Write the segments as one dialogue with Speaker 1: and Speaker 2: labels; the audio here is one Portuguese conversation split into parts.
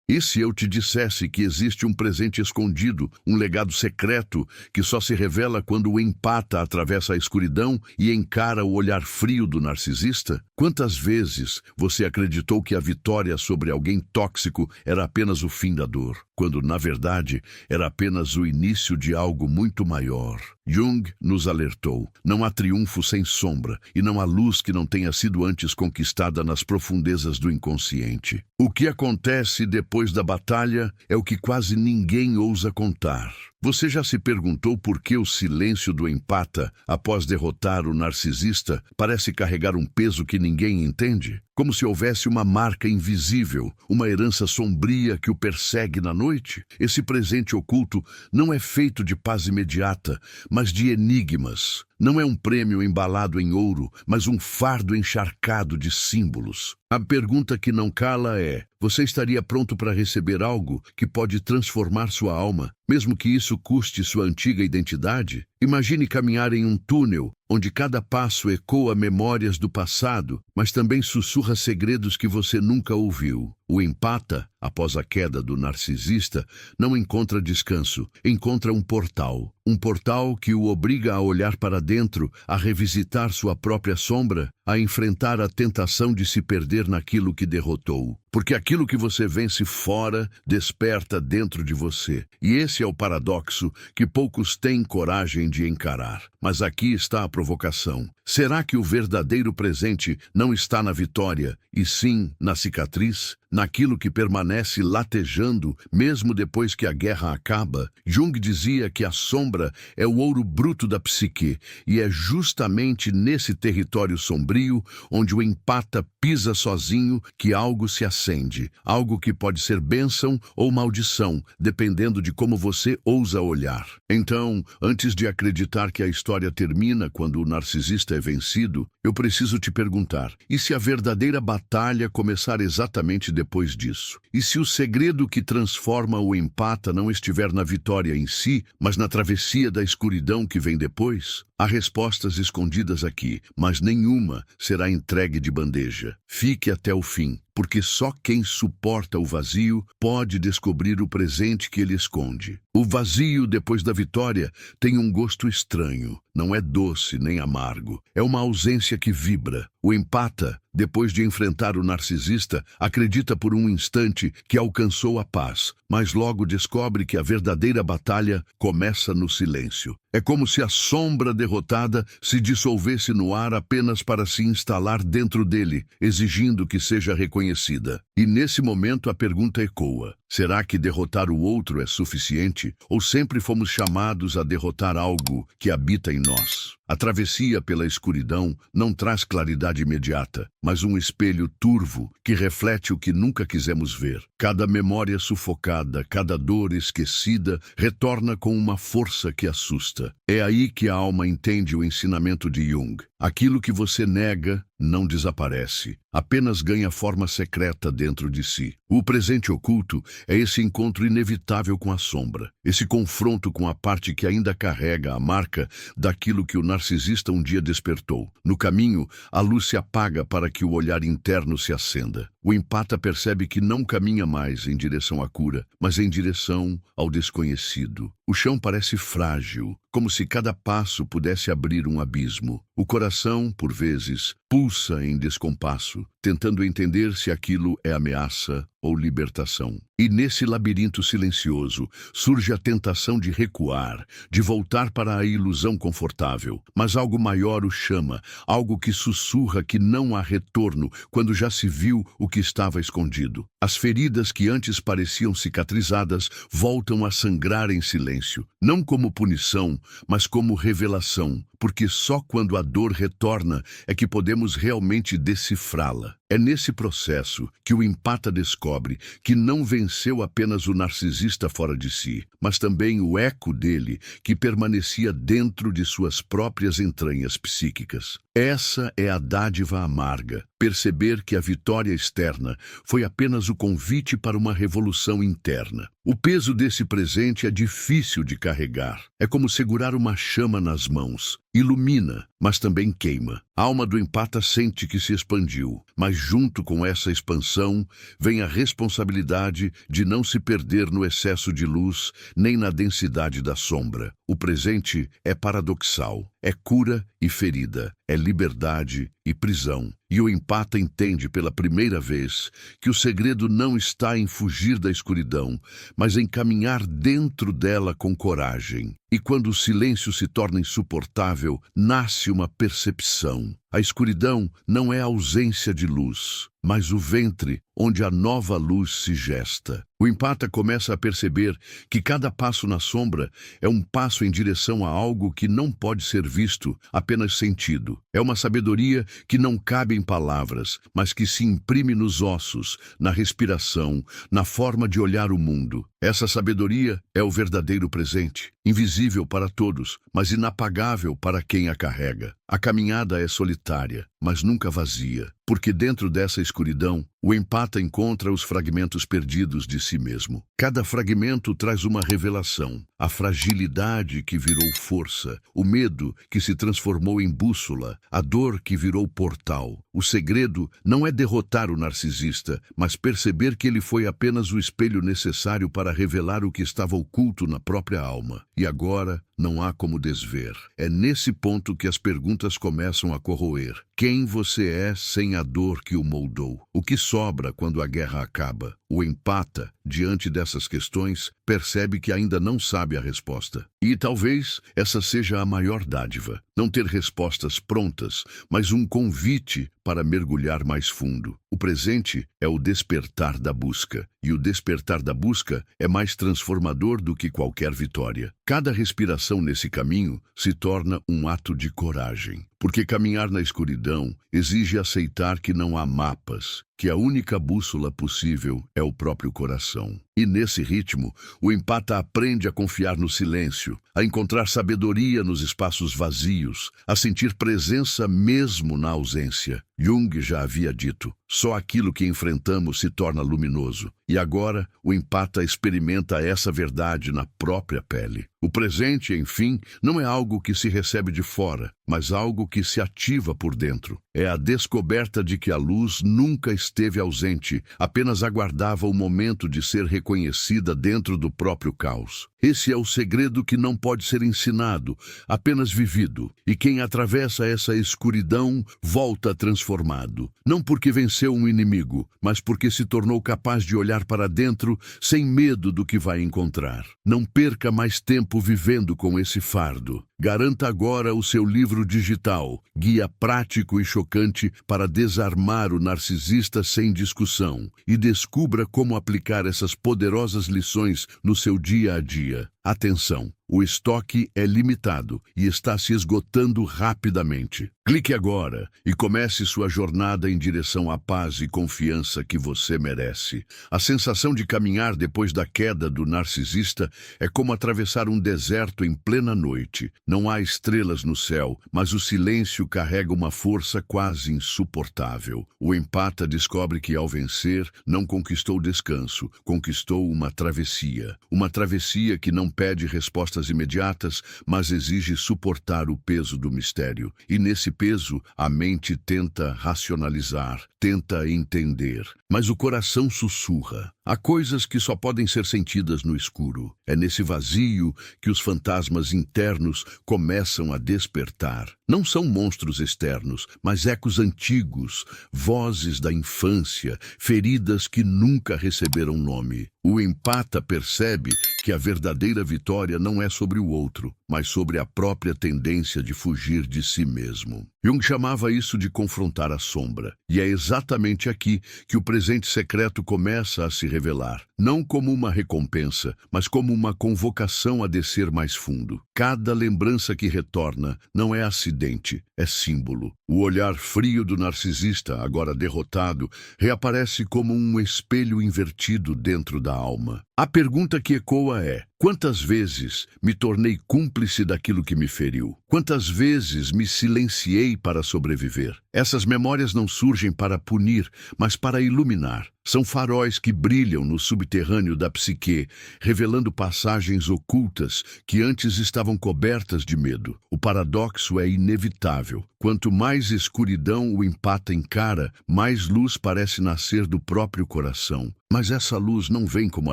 Speaker 1: E se eu te dissesse que existe um presente escondido, um legado secreto, que só se revela quando o empata atravessa a escuridão e encara o olhar frio do narcisista? Quantas vezes você acreditou que a vitória sobre alguém tóxico era apenas o fim da dor, quando, na verdade, era apenas o início de algo muito maior? Jung nos alertou: não há triunfo sem sombra, e não há luz que não tenha sido antes conquistada nas profundezas do inconsciente. O que acontece depois da batalha é o que quase ninguém ousa contar. Você já se perguntou por que o silêncio do empata, após derrotar o narcisista, parece carregar um peso que ninguém entende? Como se houvesse uma marca invisível, uma herança sombria que o persegue na noite? Esse presente oculto não é feito de paz imediata, mas de enigmas. Não é um prêmio embalado em ouro, mas um fardo encharcado de símbolos. A pergunta que não cala é: você estaria pronto para receber algo que pode transformar sua alma, mesmo que isso custe sua antiga identidade? Imagine caminhar em um túnel, onde cada passo ecoa memórias do passado, mas também sussurra segredos que você nunca ouviu. O empata, após a queda do narcisista, não encontra descanso, encontra um portal. Um portal que o obriga a olhar para dentro, a revisitar sua própria sombra, a enfrentar a tentação de se perder naquilo que derrotou. Porque aquilo que você vence fora, desperta dentro de você. E esse é o paradoxo que poucos têm coragem de encarar. Mas aqui está a provocação. Será que o verdadeiro presente não está na vitória, e sim na cicatriz? Naquilo que permanece latejando, mesmo depois que a guerra acaba? Jung dizia que a sombra é o ouro bruto da psique, e é justamente nesse território sombrio, onde o empata pisa sozinho, que algo se acende. Algo que pode ser bênção ou maldição, dependendo de como você ousa olhar. Então, antes de acreditar que a história termina quando o narcisista é vencido, eu preciso te perguntar: e se a verdadeira batalha começar exatamente depois disso? E se o segredo que transforma o empata não estiver na vitória em si, mas na travessia da escuridão que vem depois? Há respostas escondidas aqui, mas nenhuma será entregue de bandeja. Fique até o fim, porque só quem suporta o vazio pode descobrir o presente que ele esconde. O vazio depois da vitória tem um gosto estranho. Não é doce nem amargo. É uma ausência que vibra. O empata, depois de enfrentar o narcisista, acredita por um instante que alcançou a paz, mas logo descobre que a verdadeira batalha começa no silêncio. É como se a sombra derrotada se dissolvesse no ar apenas para se instalar dentro dele, exigindo que seja reconhecida. E nesse momento a pergunta ecoa: será que derrotar o outro é suficiente? Ou sempre fomos chamados a derrotar algo que habita em nós? A travessia pela escuridão não traz claridade imediata, mas um espelho turvo que reflete o que nunca quisemos ver. Cada memória sufocada, cada dor esquecida, retorna com uma força que assusta. É aí que a alma entende o ensinamento de Jung. Aquilo que você nega não desaparece, apenas ganha forma secreta dentro de si. O presente oculto é esse encontro inevitável com a sombra, esse confronto com a parte que ainda carrega a marca daquilo que o narcisista um dia despertou. No caminho, a luz se apaga para que o olhar interno se acenda. O empata percebe que não caminha mais em direção à cura, mas em direção ao desconhecido. O chão parece frágil, como se cada passo pudesse abrir um abismo. O coração, por vezes, pulsa em descompasso, tentando entender se aquilo é ameaça ou libertação. E nesse labirinto silencioso surge a tentação de recuar, de voltar para a ilusão confortável. Mas algo maior o chama, algo que sussurra que não há retorno quando já se viu o que estava escondido. As feridas que antes pareciam cicatrizadas voltam a sangrar em silêncio, não como punição, mas como revelação, porque só quando a dor retorna é que podemos realmente decifrá-la. É nesse processo que o empata descobre que não venceu apenas o narcisista fora de si, mas também o eco dele que permanecia dentro de suas próprias entranhas psíquicas. Essa é a dádiva amarga, perceber que a vitória externa foi apenas o convite para uma revolução interna. O peso desse presente é difícil de carregar. É como segurar uma chama nas mãos. Ilumina, mas também queima. A alma do empata sente que se expandiu, mas junto com essa expansão, vem a responsabilidade de não se perder no excesso de luz, nem na densidade da sombra. O presente é paradoxal, é cura e ferida, é liberdade e prisão. E o empata entende pela primeira vez que o segredo não está em fugir da escuridão, mas em caminhar dentro dela com coragem. E quando o silêncio se torna insuportável, nasce uma percepção. A escuridão não é a ausência de luz, mas o ventre onde a nova luz se gesta. O empata começa a perceber que cada passo na sombra é um passo em direção a algo que não pode ser visto, apenas sentido. É uma sabedoria que não cabe em palavras, mas que se imprime nos ossos, na respiração, na forma de olhar o mundo. Essa sabedoria é o verdadeiro presente, invisível para todos, mas inapagável para quem a carrega. A caminhada é solitária, mas nunca vazia, porque dentro dessa escuridão, o empata encontra os fragmentos perdidos de si mesmo. Cada fragmento traz uma revelação, a fragilidade que virou força, o medo que se transformou em bússola, a dor que virou portal. O segredo não é derrotar o narcisista, mas perceber que ele foi apenas o espelho necessário para revelar o que estava oculto na própria alma. E agora não há como desver. É nesse ponto que as perguntas começam a corroer. Quem você é sem a dor que o moldou? O que sobra quando a guerra acaba? O empata, diante dessas questões, percebe que ainda não sabe a resposta. E talvez essa seja a maior dádiva. Não ter respostas prontas, mas um convite para mergulhar mais fundo. O presente é o despertar da busca, e o despertar da busca é mais transformador do que qualquer vitória. Cada respiração nesse caminho se torna um ato de coragem, porque caminhar na escuridão exige aceitar que não há mapas, que a única bússola possível é o próprio coração. E nesse ritmo, o empata aprende a confiar no silêncio, a encontrar sabedoria nos espaços vazios, a sentir presença mesmo na ausência. Jung já havia dito, só aquilo que enfrentamos se torna luminoso. E agora, o empata experimenta essa verdade na própria pele. O presente, enfim, não é algo que se recebe de fora, mas algo que se ativa por dentro. É a descoberta de que a luz nunca esteve ausente, apenas aguardava o momento de ser reconhecida dentro do próprio caos. Esse é o segredo que não pode ser ensinado, apenas vivido. E quem atravessa essa escuridão volta transformado. Não porque venceu um inimigo, mas porque se tornou capaz de olhar para dentro sem medo do que vai encontrar. Não perca mais tempo vivendo com esse fardo. Garanta agora o seu livro digital, guia prático e chocante para desarmar o narcisista sem discussão, e descubra como aplicar essas poderosas lições no seu dia a dia. Atenção! O estoque é limitado e está se esgotando rapidamente. Clique agora e comece sua jornada em direção à paz e confiança que você merece. A sensação de caminhar depois da queda do narcisista é como atravessar um deserto em plena noite. Não há estrelas no céu, mas o silêncio carrega uma força quase insuportável. O empata descobre que, ao vencer, não conquistou descanso, conquistou uma travessia. Uma travessia que não pede respostas imediatas, mas exige suportar o peso do mistério. E nesse peso, a mente tenta racionalizar, tenta entender. Mas o coração sussurra. Há coisas que só podem ser sentidas no escuro. É nesse vazio que os fantasmas internos começam a despertar. Não são monstros externos, mas ecos antigos, vozes da infância, feridas que nunca receberam nome. O empata percebe que a verdadeira vitória não é sobre o outro, mas sobre a própria tendência de fugir de si mesmo. Jung chamava isso de confrontar a sombra. E é exatamente aqui que o presente secreto começa a se revelar. Não como uma recompensa, mas como uma convocação a descer mais fundo. Cada lembrança que retorna não é acidente, é símbolo. O olhar frio do narcisista, agora derrotado, reaparece como um espelho invertido dentro da alma. A pergunta que ecoa é: quantas vezes me tornei cúmplice daquilo que me feriu? Quantas vezes me silenciei para sobreviver? Essas memórias não surgem para punir, mas para iluminar. São faróis que brilham no subterrâneo da psique, revelando passagens ocultas que antes estavam cobertas de medo. O paradoxo é inevitável. Quanto mais escuridão o empata encara, mais luz parece nascer do próprio coração. Mas essa luz não vem como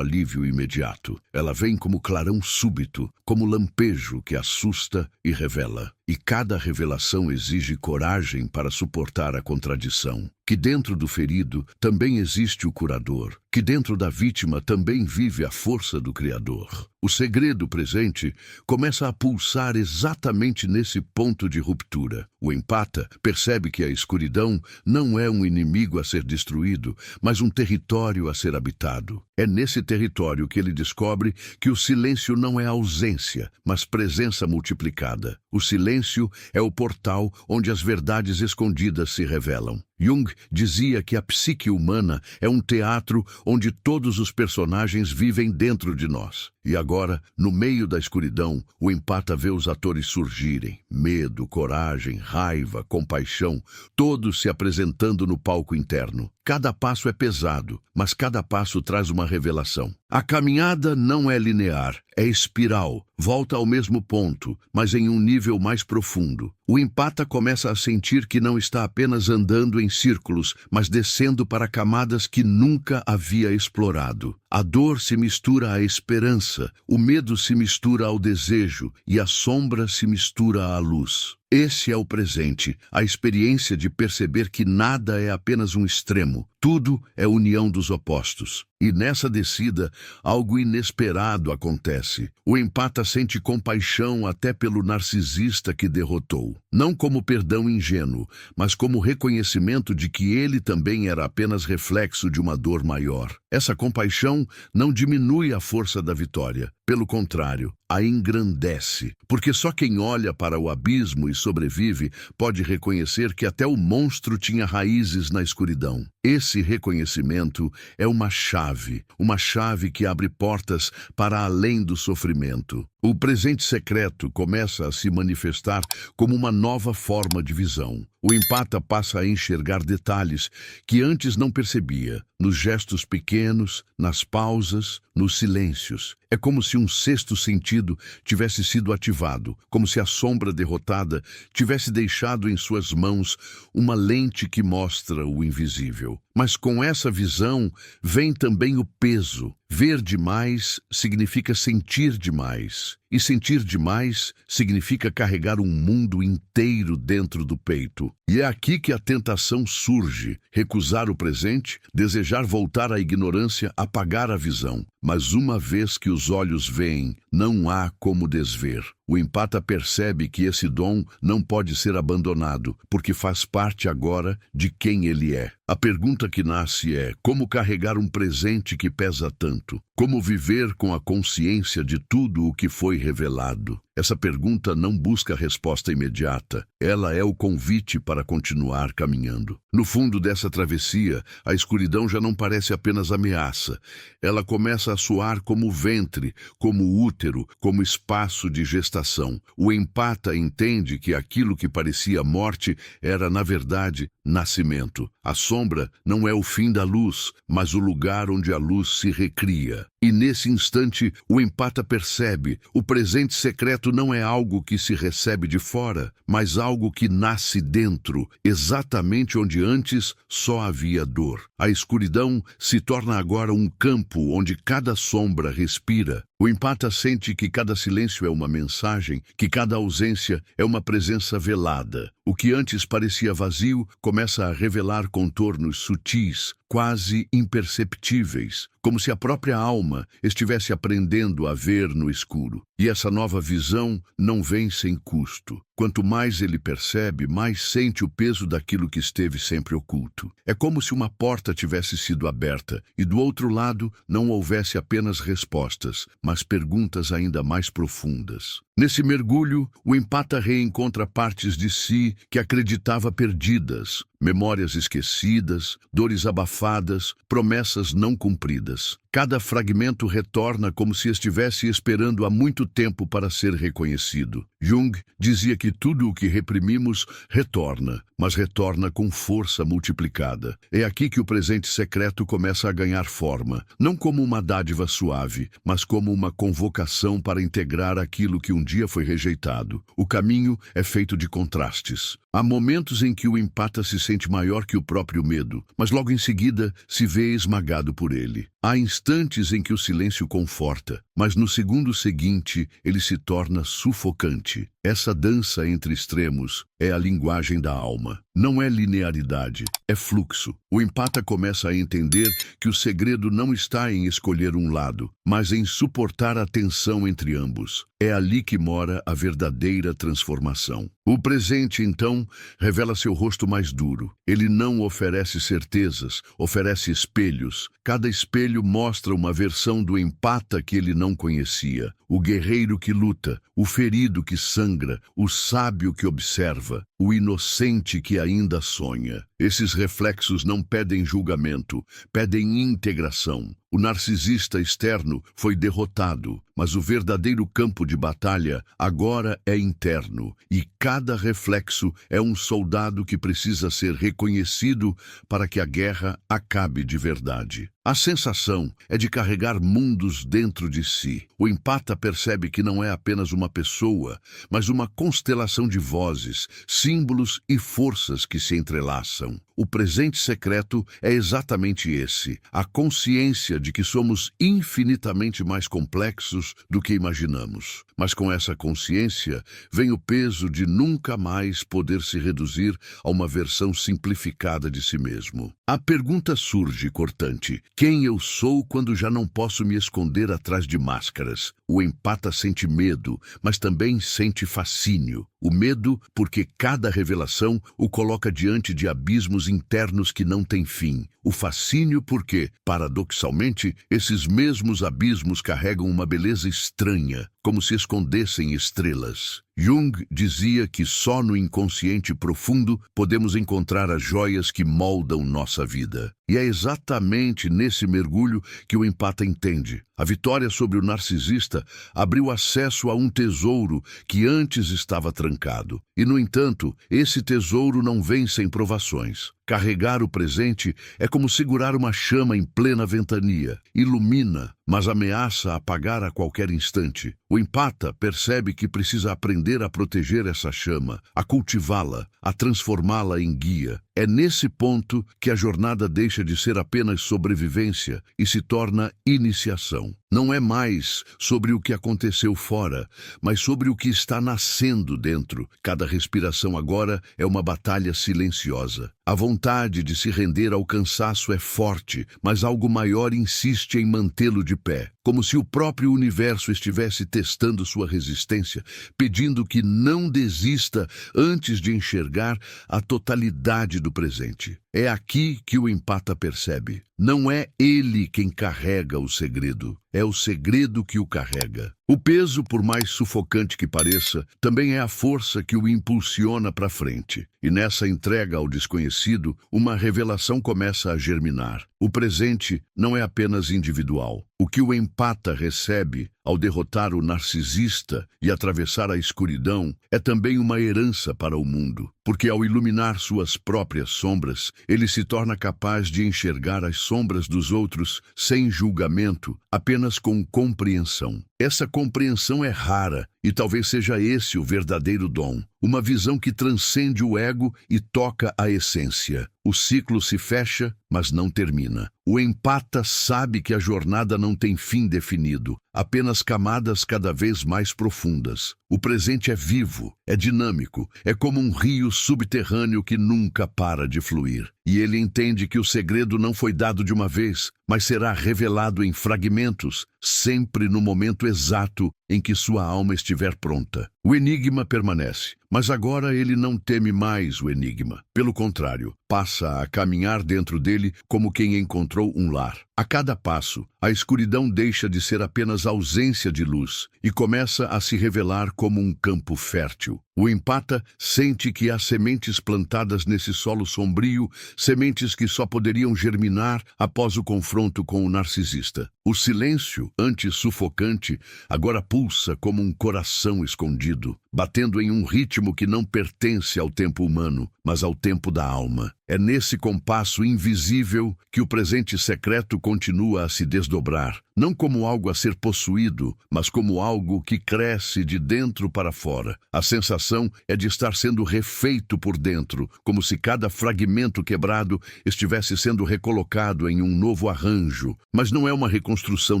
Speaker 1: alívio imediato. Ela vem como clarão súbito, como lampejo que assusta e revela. E cada revelação exige coragem para suportar a contradição. Que dentro do ferido também existe o curador. Que dentro da vítima também vive a força do Criador. O segredo presente começa a pulsar exatamente nesse ponto de ruptura. O empata percebe que a escuridão não é um inimigo a ser destruído, mas um território a ser habitado. É nesse território que ele descobre que o silêncio não é ausência, mas presença multiplicada. O silêncio é o portal onde as verdades escondidas se revelam. Jung dizia que a psique humana é um teatro onde todos os personagens vivem dentro de nós. E agora, no meio da escuridão, o empata vê os atores surgirem. Medo, coragem, raiva, compaixão, todos se apresentando no palco interno. Cada passo é pesado, mas cada passo traz uma revelação. A caminhada não é linear, é espiral, volta ao mesmo ponto, mas em um nível mais profundo. O empata começa a sentir que não está apenas andando em círculos, mas descendo para camadas que nunca havia explorado. A dor se mistura à esperança, o medo se mistura ao desejo e a sombra se mistura à luz. Esse é o presente, a experiência de perceber que nada é apenas um extremo, tudo é união dos opostos. E nessa descida, algo inesperado acontece. O empata sente compaixão até pelo narcisista que derrotou. Não como perdão ingênuo, mas como reconhecimento de que ele também era apenas reflexo de uma dor maior. Essa compaixão não diminui a força da vitória. Pelo contrário, a engrandece. Porque só quem olha para o abismo e sobrevive pode reconhecer que até o monstro tinha raízes na escuridão. Esse reconhecimento é uma chave que abre portas para além do sofrimento. O presente secreto começa a se manifestar como uma nova forma de visão. O empata passa a enxergar detalhes que antes não percebia, nos gestos pequenos, nas pausas, nos silêncios. É como se um sexto sentido tivesse sido ativado, como se a sombra derrotada tivesse deixado em suas mãos uma lente que mostra o invisível. Mas com essa visão vem também o peso. Ver demais significa sentir demais. E sentir demais significa carregar um mundo inteiro dentro do peito. E é aqui que a tentação surge: recusar o presente, desejar voltar à ignorância, apagar a visão. Mas uma vez que os olhos veem, não há como desver. O empata percebe que esse dom não pode ser abandonado, porque faz parte agora de quem ele é. A pergunta que nasce é: como carregar um presente que pesa tanto? Como viver com a consciência de tudo o que foi revelado? Essa pergunta não busca resposta imediata. Ela é o convite para continuar caminhando. No fundo dessa travessia, a escuridão já não parece apenas ameaça. Ela começa a soar como ventre, como útero, como espaço de gestação. O empata entende que aquilo que parecia morte era, na verdade, nascimento. A sombra não é o fim da luz, mas o lugar onde a luz se recria. E nesse instante, o empata percebe: o presente secreto não é algo que se recebe de fora, mas algo que nasce dentro, exatamente onde antes só havia dor. A escuridão se torna agora um campo onde cada sombra respira. O empata sente que cada silêncio é uma mensagem, que cada ausência é uma presença velada. O que antes parecia vazio começa a revelar contornos sutis, quase imperceptíveis, como se a própria alma estivesse aprendendo a ver no escuro. E essa nova visão não vem sem custo. Quanto mais ele percebe, mais sente o peso daquilo que esteve sempre oculto. É como se uma porta tivesse sido aberta e do outro lado não houvesse apenas respostas, mas perguntas ainda mais profundas. Nesse mergulho, o empata reencontra partes de si que acreditava perdidas, memórias esquecidas, dores abafadas, promessas não cumpridas. Cada fragmento retorna como se estivesse esperando há muito muito tempo para ser reconhecido. Jung dizia que tudo o que reprimimos retorna, mas retorna com força multiplicada. É aqui que o presente secreto começa a ganhar forma, não como uma dádiva suave, mas como uma convocação para integrar aquilo que um dia foi rejeitado. O caminho é feito de contrastes. Há momentos em que o empata se sente maior que o próprio medo, mas logo em seguida se vê esmagado por ele. Há instantes em que o silêncio conforta, mas no segundo seguinte ele se torna sufocante. Essa dança entre extremos é a linguagem da alma. Não é linearidade, é fluxo. O empata começa a entender que o segredo não está em escolher um lado, mas em suportar a tensão entre ambos. É ali que mora a verdadeira transformação. O presente, então, revela seu rosto mais duro. Ele não oferece certezas, oferece espelhos. Cada espelho mostra uma versão do empata que ele não conhecia. O guerreiro que luta, o ferido que sangra, o sábio que observa, o inocente que ainda sonha. Esses reflexos não pedem julgamento, pedem integração. O narcisista externo foi derrotado, mas o verdadeiro campo de batalha agora é interno, e cada reflexo é um soldado que precisa ser reconhecido para que a guerra acabe de verdade. A sensação é de carregar mundos dentro de si. O empata percebe que não é apenas uma pessoa, mas uma constelação de vozes, símbolos e forças que se entrelaçam. O presente secreto é exatamente esse, a consciência de que somos infinitamente mais complexos do que imaginamos. Mas com essa consciência vem o peso de nunca mais poder se reduzir a uma versão simplificada de si mesmo. A pergunta surge, cortante: quem eu sou quando já não posso me esconder atrás de máscaras? O empata sente medo, mas também sente fascínio. O medo porque cada revelação o coloca diante de abismos internos que não têm fim. O fascínio porque, paradoxalmente, esses mesmos abismos carregam uma beleza estranha, como se escondessem estrelas. Jung dizia que só no inconsciente profundo podemos encontrar as joias que moldam nossa vida. E é exatamente nesse mergulho que o empata entende. A vitória sobre o narcisista abriu acesso a um tesouro que antes estava trancado. E, no entanto, esse tesouro não vem sem provações. Carregar o presente é como segurar uma chama em plena ventania. Ilumina, mas ameaça apagar a qualquer instante. O empata percebe que precisa aprender a proteger essa chama, a cultivá-la, a transformá-la em guia. É nesse ponto que a jornada deixa de ser apenas sobrevivência e se torna iniciação. Não é mais sobre o que aconteceu fora, mas sobre o que está nascendo dentro. Cada respiração agora é uma batalha silenciosa. A vontade de se render ao cansaço é forte, mas algo maior insiste em mantê-lo de pé, como se o próprio universo estivesse testando sua resistência, pedindo que não desista antes de enxergar a totalidade do presente. É aqui que o empata percebe. Não é ele quem carrega o segredo, é o segredo que o carrega. O peso, por mais sufocante que pareça, também é a força que o impulsiona para frente. E nessa entrega ao desconhecido, uma revelação começa a germinar. O presente não é apenas individual. O que o empata recebe ao derrotar o narcisista e atravessar a escuridão é também uma herança para o mundo, porque ao iluminar suas próprias sombras, ele se torna capaz de enxergar as sombras dos outros sem julgamento, apenas com compreensão. Essa compreensão é rara e talvez seja esse o verdadeiro dom, uma visão que transcende o ego e toca a essência. O ciclo se fecha, mas não termina. O empata sabe que a jornada não tem fim definido, apenas camadas cada vez mais profundas. O presente é vivo, é dinâmico, é como um rio subterrâneo que nunca para de fluir. E ele entende que o segredo não foi dado de uma vez, mas será revelado em fragmentos, sempre no momento exato em que sua alma estiver pronta. O enigma permanece, mas agora ele não teme mais o enigma. Pelo contrário, passa a caminhar dentro dele como quem encontrou um lar. A cada passo, a escuridão deixa de ser apenas ausência de luz e começa a se revelar como um campo fértil. O empata sente que há sementes plantadas nesse solo sombrio, sementes que só poderiam germinar após o confronto com o narcisista. O silêncio, antes sufocante, agora pulsa como um coração escondido, batendo em um ritmo que não pertence ao tempo humano, mas ao tempo da alma. É nesse compasso invisível que o presente secreto continua a se desdobrar, não como algo a ser possuído, mas como algo que cresce de dentro para fora. A sensação é de estar sendo refeito por dentro, como se cada fragmento quebrado estivesse sendo recolocado em um novo arranjo. Mas não é uma reconstrução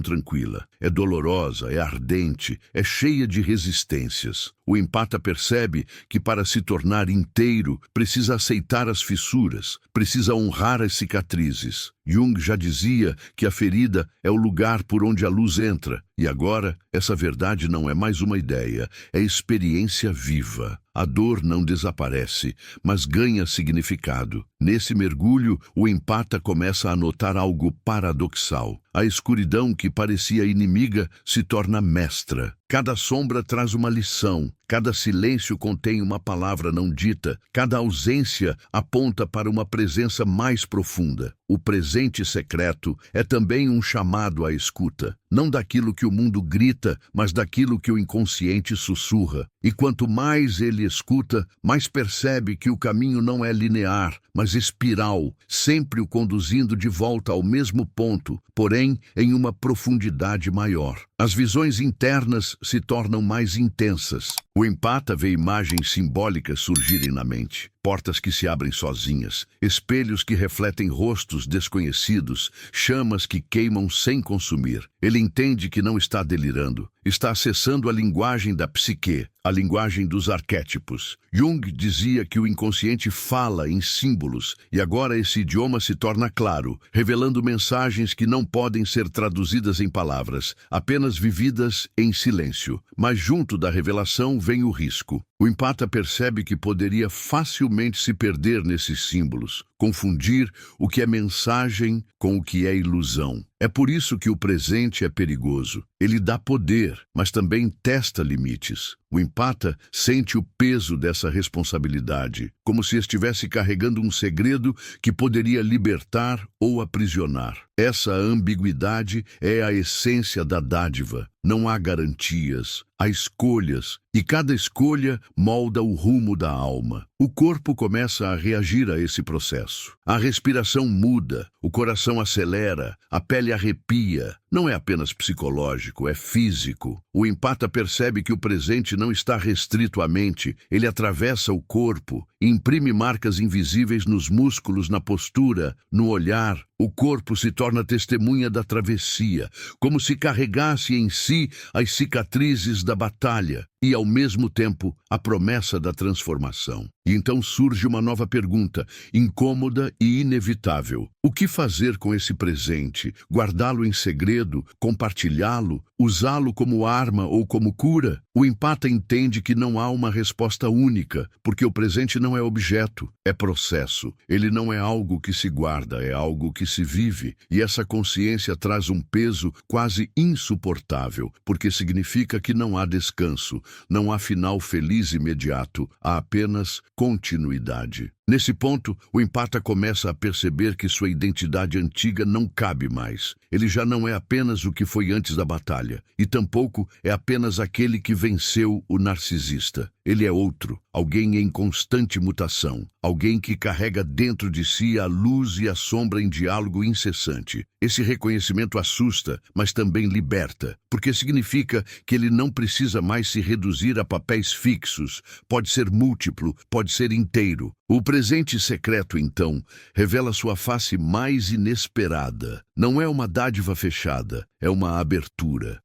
Speaker 1: tranquila. É dolorosa, é ardente, é cheia de resistências. O empata percebe que para se tornar inteiro, precisa aceitar as fissuras, precisa honrar as cicatrizes. Jung já dizia que a ferida é o lugar por onde a luz entra, e agora essa verdade não é mais uma ideia, é experiência viva. A dor não desaparece, mas ganha significado. Nesse mergulho, o empata começa a notar algo paradoxal. A escuridão que parecia inimiga se torna mestra. Cada sombra traz uma lição, cada silêncio contém uma palavra não dita, cada ausência aponta para uma presença mais profunda. O presente secreto é também um chamado à escuta, não daquilo que o mundo grita, mas daquilo que o inconsciente sussurra. E quanto mais ele escuta, mais percebe que o caminho não é linear, mas espiral, sempre o conduzindo de volta ao mesmo ponto, porém em uma profundidade maior. As visões internas se tornam mais intensas. O empata vê imagens simbólicas surgirem na mente. Portas que se abrem sozinhas, espelhos que refletem rostos desconhecidos, chamas que queimam sem consumir. Ele entende que não está delirando, está acessando a linguagem da psique, a linguagem dos arquétipos. Jung dizia que o inconsciente fala em símbolos, e agora esse idioma se torna claro, revelando mensagens que não podem ser traduzidas em palavras, apenas vividas em silêncio. Mas junto da revelação vem o risco. O empata percebe que poderia facilmente se perder nesses símbolos, confundir o que é mensagem com o que é ilusão. É por isso que o presente é perigoso. Ele dá poder, mas também testa limites. O empata sente o peso dessa responsabilidade, como se estivesse carregando um segredo que poderia libertar ou aprisionar. Essa ambiguidade é a essência da dádiva. Não há garantias, há escolhas, e cada escolha molda o rumo da alma. O corpo começa a reagir a esse processo. A respiração muda, o coração acelera, a pele arrepia. Não é apenas psicológico, é físico. O empata percebe que o presente não está restrito à mente, ele atravessa o corpo, imprime marcas invisíveis nos músculos, na postura, no olhar. O corpo se torna testemunha da travessia, como se carregasse em si as cicatrizes da batalha e, ao mesmo tempo, a promessa da transformação. E então surge uma nova pergunta, incômoda e inevitável. O que fazer com esse presente? Guardá-lo em segredo? Compartilhá-lo? Usá-lo como arma ou como cura? O empata entende que não há uma resposta única, porque o presente não é objeto, é processo. Ele não é algo que se guarda, é algo que se vive. E essa consciência traz um peso quase insuportável, porque significa que não há descanso, não há final feliz imediato, há apenas continuidade. Nesse ponto, o empata começa a perceber que sua identidade antiga não cabe mais. Ele já não é apenas o que foi antes da batalha, e tampouco é apenas aquele que venceu o narcisista. Ele é outro, alguém em constante mutação, alguém que carrega dentro de si a luz e a sombra em diálogo incessante. Esse reconhecimento assusta, mas também liberta, porque significa que ele não precisa mais se reduzir a papéis fixos, pode ser múltiplo, pode ser inteiro. O presente secreto, então, revela sua face mais inesperada. Não é uma dádiva fechada, é uma abertura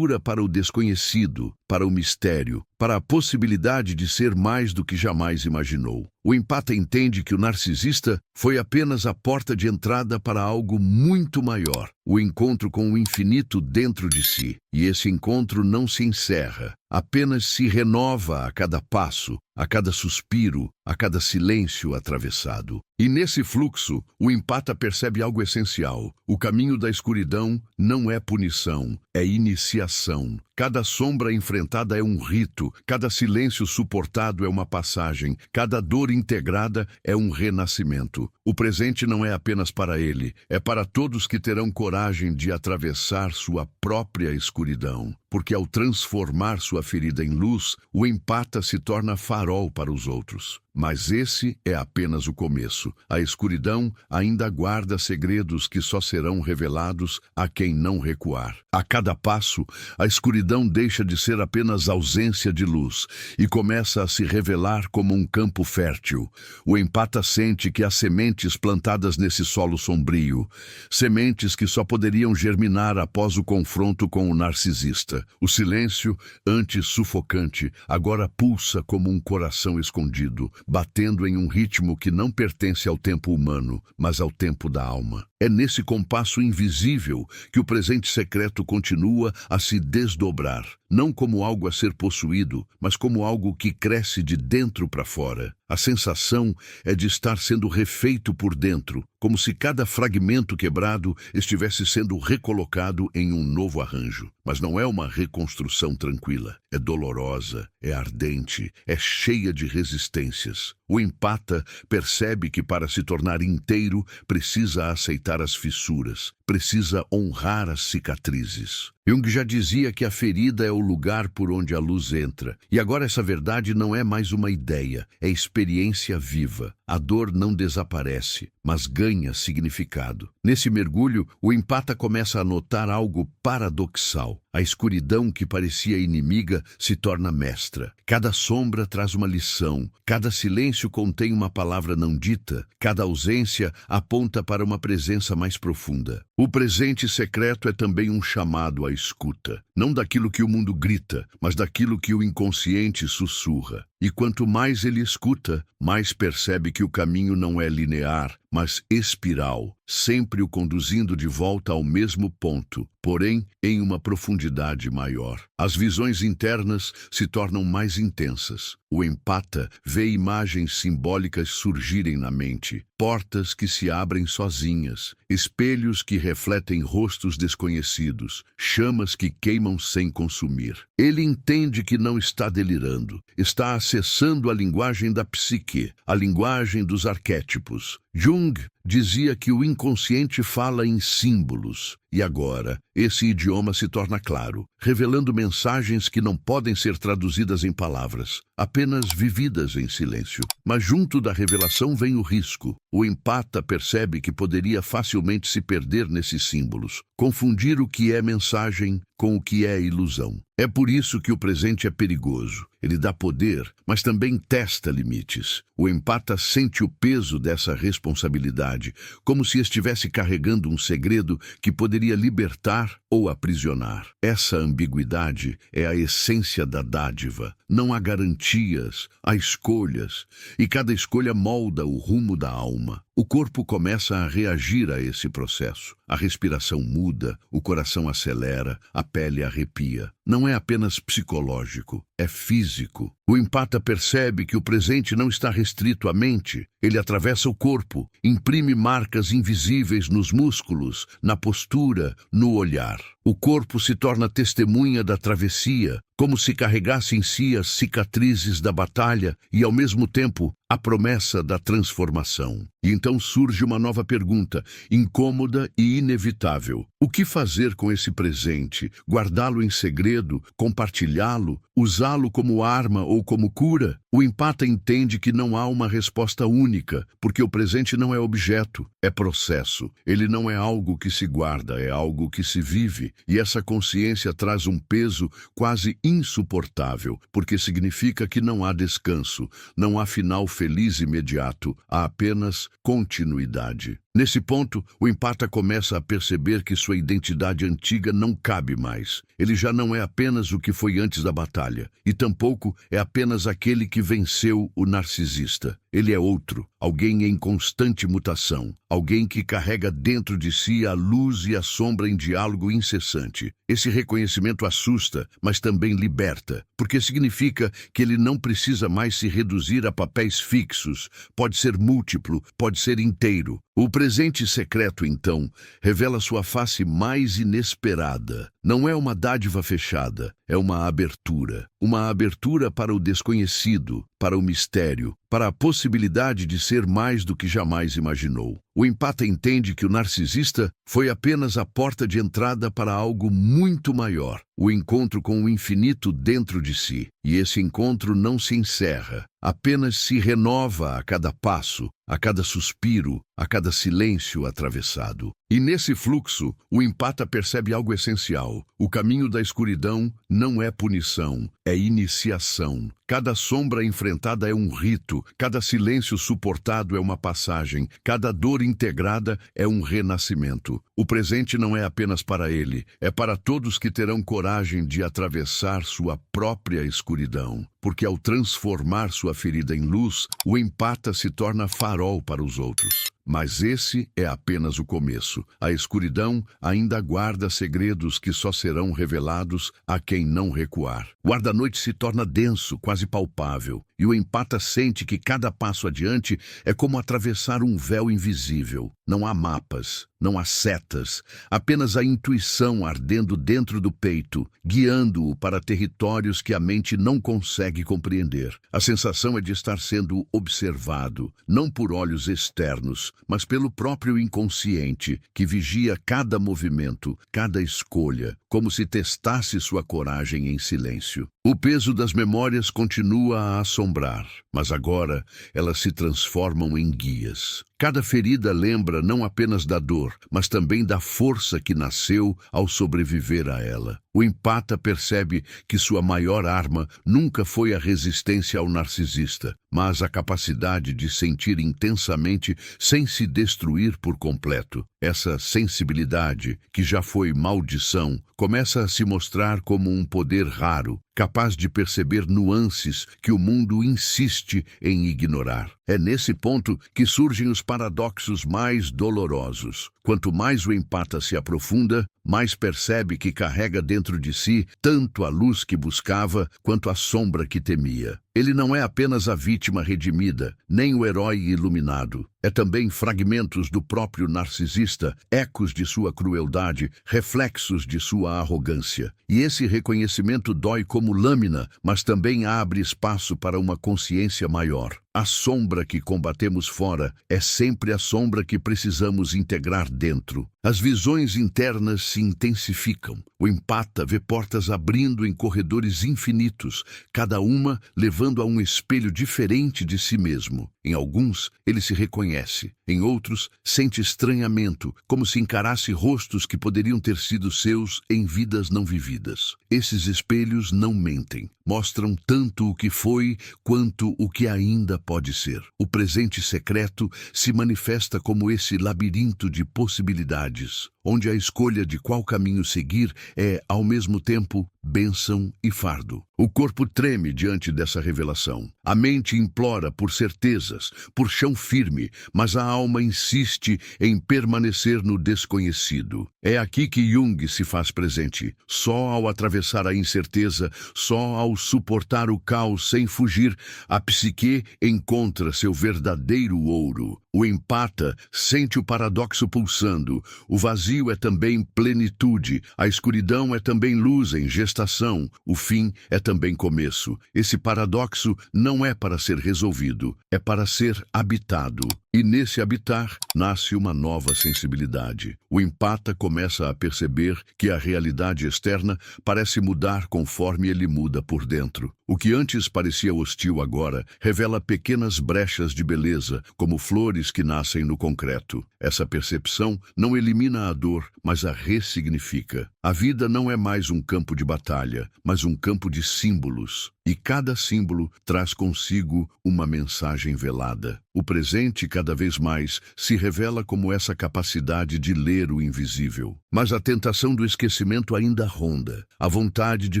Speaker 1: para o desconhecido, para o mistério, para a possibilidade de ser mais do que jamais imaginou. O empata entende que o narcisista foi apenas a porta de entrada para algo muito maior, o encontro com o infinito dentro de si. E esse encontro não se encerra, apenas se renova a cada passo, a cada suspiro, a cada silêncio atravessado. E nesse fluxo, o empata percebe algo essencial. O caminho da escuridão não é punição, é iniciação. Cada sombra enfrentada é um rito, cada silêncio suportado é uma passagem, cada dor integrada é um renascimento. O presente não é apenas para ele, é para todos que terão coragem de atravessar sua própria escuridão. Porque ao transformar sua ferida em luz, o empata se torna farol para os outros. Mas esse é apenas o começo. A escuridão ainda guarda segredos que só serão revelados a quem não recuar. A cada passo, a escuridão deixa de ser apenas ausência de luz e começa a se revelar como um campo fértil. O empata sente que há sementes plantadas nesse solo sombrio, sementes que só poderiam germinar após o confronto com o narcisista. O silêncio, antes sufocante, agora pulsa como um coração escondido, batendo em um ritmo que não pertence ao tempo humano, mas ao tempo da alma. É nesse compasso invisível que o presente secreto continua a se desdobrar, não como algo a ser possuído, mas como algo que cresce de dentro para fora. A sensação é de estar sendo refeito por dentro, como se cada fragmento quebrado estivesse sendo recolocado em um novo arranjo. Mas não é uma reconstrução tranquila. É dolorosa, é ardente, é cheia de resistências. O empata percebe que para se tornar inteiro precisa aceitar as fissuras, precisa honrar as cicatrizes. Jung já dizia que a ferida é o lugar por onde a luz entra. E agora essa verdade não é mais uma ideia, é experiência viva. A dor não desaparece, mas ganha significado. Nesse mergulho, o empata começa a notar algo paradoxal. A escuridão que parecia inimiga se torna mestra. Cada sombra traz uma lição, cada silêncio contém uma palavra não dita, cada ausência aponta para uma presença mais profunda. O presente secreto é também um chamado à escuta, não daquilo que o mundo grita, mas daquilo que o inconsciente sussurra. E quanto mais ele escuta, mais percebe que o caminho não é linear, mas espiral, sempre o conduzindo de volta ao mesmo ponto, porém em uma profundidade maior. As visões internas se tornam mais intensas. O empata vê imagens simbólicas surgirem na mente, portas que se abrem sozinhas, espelhos que refletem rostos desconhecidos, chamas que queimam sem consumir. Ele entende que não está delirando, está acessando a linguagem da psique, a linguagem dos arquétipos. Jung dizia que o inconsciente fala em símbolos, e agora esse idioma se torna claro, revelando mensagens que não podem ser traduzidas em palavras, apenas vividas em silêncio. Mas junto da revelação vem o risco. O empata percebe que poderia facilmente se perder nesses símbolos, confundir o que é mensagem com o que é ilusão. É por isso que o presente é perigoso. Ele dá poder, mas também testa limites. O empata sente o peso dessa responsabilidade, como se estivesse carregando um segredo que poderia libertar ou aprisionar. Essa ambiguidade é a essência da dádiva. Não há garantias, há escolhas, e cada escolha molda o rumo da alma. O corpo começa a reagir a esse processo. A respiração muda, o coração acelera, a pele arrepia. Não é apenas psicológico, é físico. O empata percebe que o presente não está restrito à mente. Ele atravessa o corpo, imprime marcas invisíveis nos músculos, na postura, no olhar. O corpo se torna testemunha da travessia, como se carregasse em si as cicatrizes da batalha e, ao mesmo tempo, a promessa da transformação. E então surge uma nova pergunta, incômoda e inevitável. O que fazer com esse presente? Guardá-lo em segredo? Compartilhá-lo? Usá-lo como arma ou como cura? O empata entende que não há uma resposta única, porque o presente não é objeto, é processo. Ele não é algo que se guarda, é algo que se vive. E essa consciência traz um peso quase insuportável, porque significa que não há descanso, não há final feliz imediato, há apenas continuidade. Nesse ponto, o empata começa a perceber que sua identidade antiga não cabe mais. Ele já não é apenas o que foi antes da batalha, e tampouco é apenas aquele que venceu o narcisista. Ele é outro, alguém em constante mutação, alguém que carrega dentro de si a luz e a sombra em diálogo incessante. Esse reconhecimento assusta, mas também liberta, porque significa que ele não precisa mais se reduzir a papéis fixos, pode ser múltiplo, pode ser inteiro. O presente secreto, então, revela sua face mais inesperada. Não é uma dádiva fechada, é uma abertura para o desconhecido, para o mistério, para a possibilidade de ser mais do que jamais imaginou. O empata entende que o narcisista foi apenas a porta de entrada para algo muito maior, o encontro com o infinito dentro de si. E esse encontro não se encerra, apenas se renova a cada passo, a cada suspiro, a cada silêncio atravessado. E nesse fluxo, o empata percebe algo essencial. O caminho da escuridão não é punição, é iniciação. Cada sombra enfrentada é um rito, cada silêncio suportado é uma passagem, cada dor integrada é um renascimento. O presente não é apenas para ele, é para todos que terão coragem de atravessar sua própria escuridão. Porque ao transformar sua ferida em luz, o empata se torna farol para os outros. Mas esse é apenas o começo. A escuridão ainda guarda segredos que só serão revelados a quem não recuar. O guarda-noite se torna denso, quase palpável, e o empata sente que cada passo adiante é como atravessar um véu invisível. Não há mapas, não há setas, apenas a intuição ardendo dentro do peito, guiando-o para territórios que a mente não consegue compreender. A sensação é de estar sendo observado, não por olhos externos, mas pelo próprio inconsciente, que vigia cada movimento, cada escolha, como se testasse sua coragem em silêncio. O peso das memórias continua a assombrar, mas agora elas se transformam em guias. Cada ferida lembra não apenas da dor, mas também da força que nasceu ao sobreviver a ela. O empata percebe que sua maior arma nunca foi a resistência ao narcisista, mas a capacidade de sentir intensamente sem se destruir por completo. Essa sensibilidade, que já foi maldição, começa a se mostrar como um poder raro, capaz de perceber nuances que o mundo insiste em ignorar. É nesse ponto que surgem os paradoxos mais dolorosos. Quanto mais o empata se aprofunda, mais percebe que carrega dentro de si tanto a luz que buscava quanto a sombra que temia. Ele não é apenas a vítima redimida, nem o herói iluminado. É também fragmentos do próprio narcisista, ecos de sua crueldade, reflexos de sua arrogância. E esse reconhecimento dói como lâmina, mas também abre espaço para uma consciência maior. A sombra que combatemos fora é sempre a sombra que precisamos integrar dentro. As visões internas se intensificam. O empata vê portas abrindo em corredores infinitos, cada uma levando a um espelho diferente de si mesmo. Em alguns, ele se reconhece. Em outros, sente estranhamento, como se encarasse rostos que poderiam ter sido seus em vidas não vividas. Esses espelhos não mentem. Mostram tanto o que foi quanto o que ainda pode ser. O presente secreto se manifesta como esse labirinto de possibilidades, onde a escolha de qual caminho seguir é, ao mesmo tempo, bênção e fardo. O corpo treme diante dessa revelação. A mente implora por certezas, por chão firme, mas a alma insiste em permanecer no desconhecido. É aqui que Jung se faz presente. Só ao atravessar a incerteza, só ao suportar o caos sem fugir, a psique encontra seu verdadeiro ouro. O empata sente o paradoxo pulsando. O vazio é também plenitude. A escuridão é também luz em gestação. O fim é também começo. Esse paradoxo não é para ser resolvido, é para ser habitado. E nesse habitar nasce uma nova sensibilidade. O empata começa a perceber que a realidade externa parece mudar conforme ele muda por dentro. O que antes parecia hostil agora revela pequenas brechas de beleza, como flores que nascem no concreto. Essa percepção não elimina a dor, mas a ressignifica. A vida não é mais um campo de batalha, mas um campo de símbolos. E cada símbolo traz consigo uma mensagem velada. O presente, cada vez mais, se revela como essa capacidade de ler o invisível. Mas a tentação do esquecimento ainda ronda. A vontade de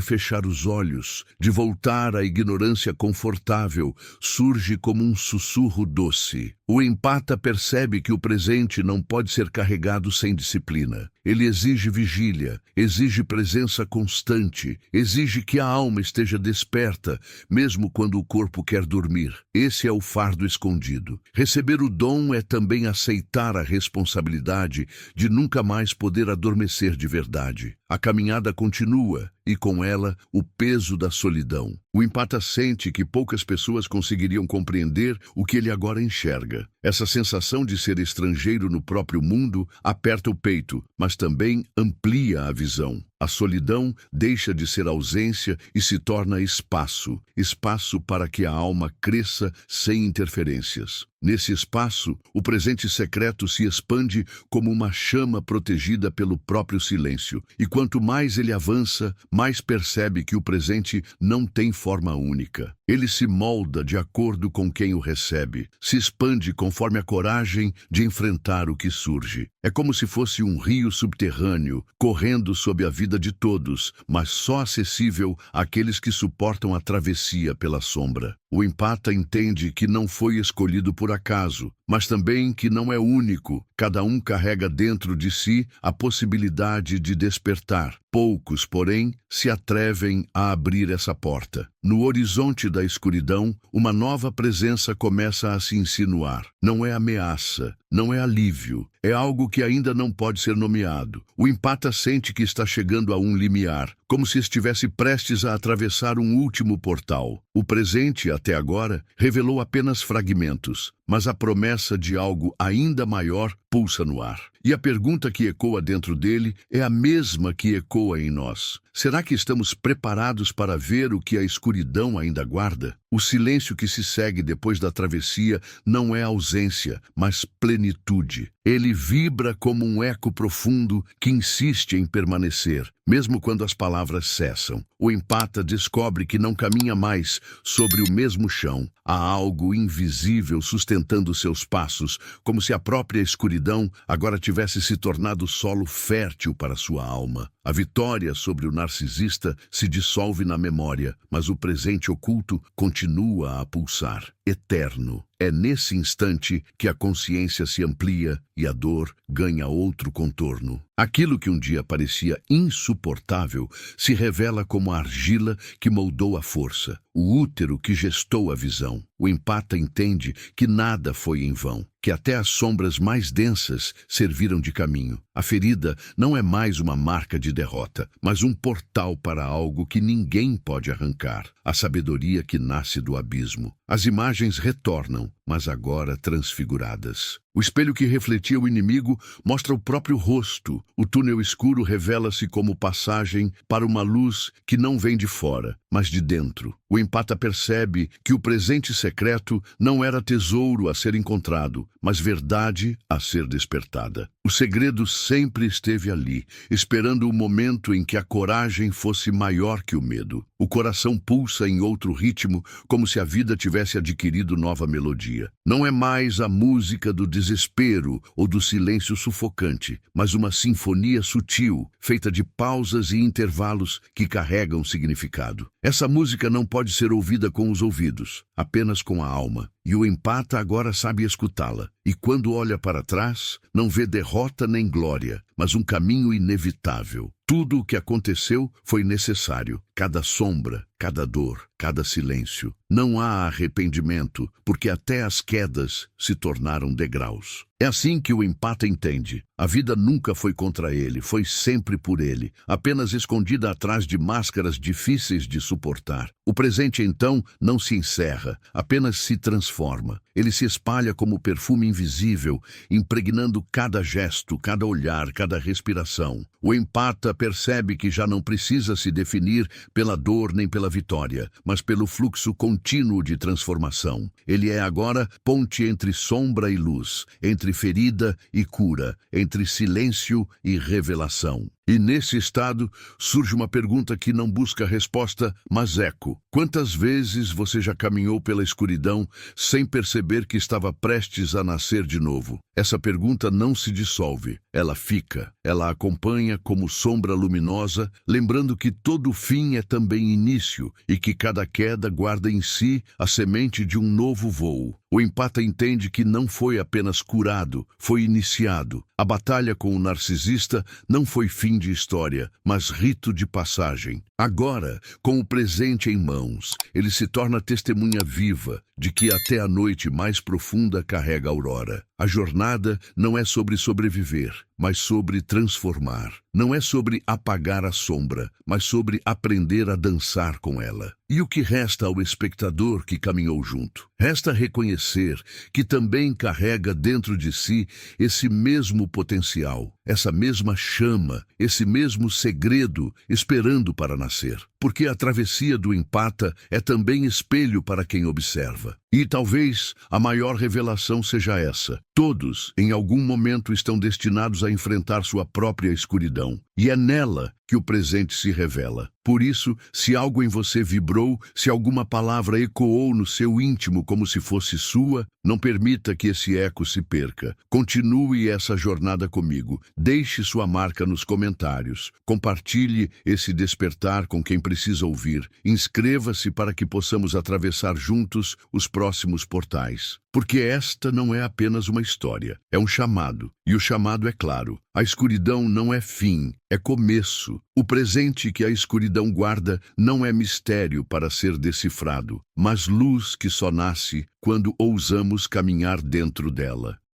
Speaker 1: fechar os olhos, de voltar à ignorância confortável, surge como um sussurro doce. O empata percebe que o presente não pode ser carregado sem disciplina. Ele exige vigília, exige presença constante, exige que a alma esteja desperta, mesmo quando o corpo quer dormir. Esse é o fardo escondido. Receber o dom é também aceitar a responsabilidade de nunca mais poder adormecer de verdade. A caminhada continua, e com ela o peso da solidão. O empata sente que poucas pessoas conseguiriam compreender o que ele agora enxerga. Essa sensação de ser estrangeiro no próprio mundo aperta o peito, mas também amplia a visão. A solidão deixa de ser ausência e se torna espaço, espaço para que a alma cresça sem interferências. Nesse espaço, o presente secreto se expande como uma chama protegida pelo próprio silêncio. E quanto mais ele avança, mais percebe que o presente não tem forma única. Ele se molda de acordo com quem o recebe, se expande conforme a coragem de enfrentar o que surge. É como se fosse um rio subterrâneo, correndo sob a vida de todos, mas só acessível àqueles que suportam a travessia pela sombra. O empata entende que não foi escolhido por acaso, mas também que não é único. Cada um carrega dentro de si a possibilidade de despertar. Poucos, porém, se atrevem a abrir essa porta. No horizonte da escuridão, uma nova presença começa a se insinuar. Não é ameaça, não é alívio, é algo que ainda não pode ser nomeado. O empata sente que está chegando a um limiar, como se estivesse prestes a atravessar um último portal. O presente, até agora, revelou apenas fragmentos, mas a promessa de algo ainda maior pulsa no ar. E a pergunta que ecoa dentro dele é a mesma que ecoa em nós. Será que estamos preparados para ver o que a escuridão ainda guarda? O silêncio que se segue depois da travessia não é ausência, mas plenitude. Ele vibra como um eco profundo que insiste em permanecer, mesmo quando as palavras cessam. O empata descobre que não caminha mais sobre o mesmo chão. Há algo invisível sustentando seus passos, como se a própria escuridão agora tivesse se tornado solo fértil para sua alma. A vitória sobre o narcisista se dissolve na memória, mas o presente oculto continua a pulsar, eterno. É nesse instante que a consciência se amplia e a dor ganha outro contorno. Aquilo que um dia parecia insuportável se revela como a argila que moldou a força, o útero que gestou a visão. O empata entende que nada foi em vão, que até as sombras mais densas serviram de caminho. A ferida não é mais uma marca de derrota, mas um portal para algo que ninguém pode arrancar, a sabedoria que nasce do abismo. As imagens retornam, mas agora transfiguradas. O espelho que refletia o inimigo mostra o próprio rosto. O túnel escuro revela-se como passagem para uma luz que não vem de fora, mas de dentro. O empata percebe que o presente secreto não era tesouro a ser encontrado, mas verdade a ser despertada. O segredo sempre esteve ali, esperando o momento em que a coragem fosse maior que o medo. O coração pulsa em outro ritmo, como se a vida tivesse adquirido nova melodia. Não é mais a música do desespero ou do silêncio sufocante, mas uma sinfonia sutil, feita de pausas e intervalos que carregam significado. Essa música não pode ser ouvida com os ouvidos, apenas com a alma. E o empata agora sabe escutá-la. E quando olha para trás, não vê derrota nem glória, mas um caminho inevitável. Tudo o que aconteceu foi necessário. Cada sombra, cada dor, cada silêncio. Não há arrependimento, porque até as quedas se tornaram degraus. É assim que o empata entende. A vida nunca foi contra ele, foi sempre por ele, apenas escondida atrás de máscaras difíceis de suportar. O presente, então, não se encerra, apenas se transforma. Ele se espalha como perfume invisível, impregnando cada gesto, cada olhar, cada respiração. O empata percebe que já não precisa se definir pela dor nem pela vitória, mas pelo fluxo contínuo de transformação. Ele é agora ponte entre sombra e luz, entre ferida e cura, entre silêncio e revelação. E nesse estado surge uma pergunta que não busca resposta, mas eco. Quantas vezes você já caminhou pela escuridão sem perceber que estava prestes a nascer de novo? Essa pergunta não se dissolve, ela fica, ela acompanha como sombra luminosa, lembrando que todo fim é também início e que cada queda guarda em si a semente de um novo voo. O empata entende que não foi apenas curado, foi iniciado. A batalha com o narcisista não foi fim de história, mas rito de passagem. Agora, com o presente em mãos, ele se torna testemunha viva de que até a noite mais profunda carrega a aurora. A jornada não é sobre sobreviver, mas sobre transformar. Não é sobre apagar a sombra, mas sobre aprender a dançar com ela. E o que resta ao espectador que caminhou junto? Resta reconhecer que também carrega dentro de si esse mesmo potencial, essa mesma chama, esse mesmo segredo esperando para nascer. Porque a travessia do empata é também espelho para quem observa. E talvez a maior revelação seja essa. Todos, em algum momento, estão destinados a enfrentar sua própria escuridão. E é nela que o presente se revela. Por isso, se algo em você vibrou, se alguma palavra ecoou no seu íntimo como se fosse sua, não permita que esse eco se perca. Continue essa jornada comigo. Deixe sua marca nos comentários. Compartilhe esse despertar com quem precisa ouvir. Inscreva-se para que possamos atravessar juntos os próximos portais. Porque esta não é apenas uma história, é um chamado. E o chamado é claro. A escuridão não é fim, é começo. O presente que a escuridão guarda não é mistério para ser decifrado, mas luz que só nasce quando ousamos caminhar dentro dela.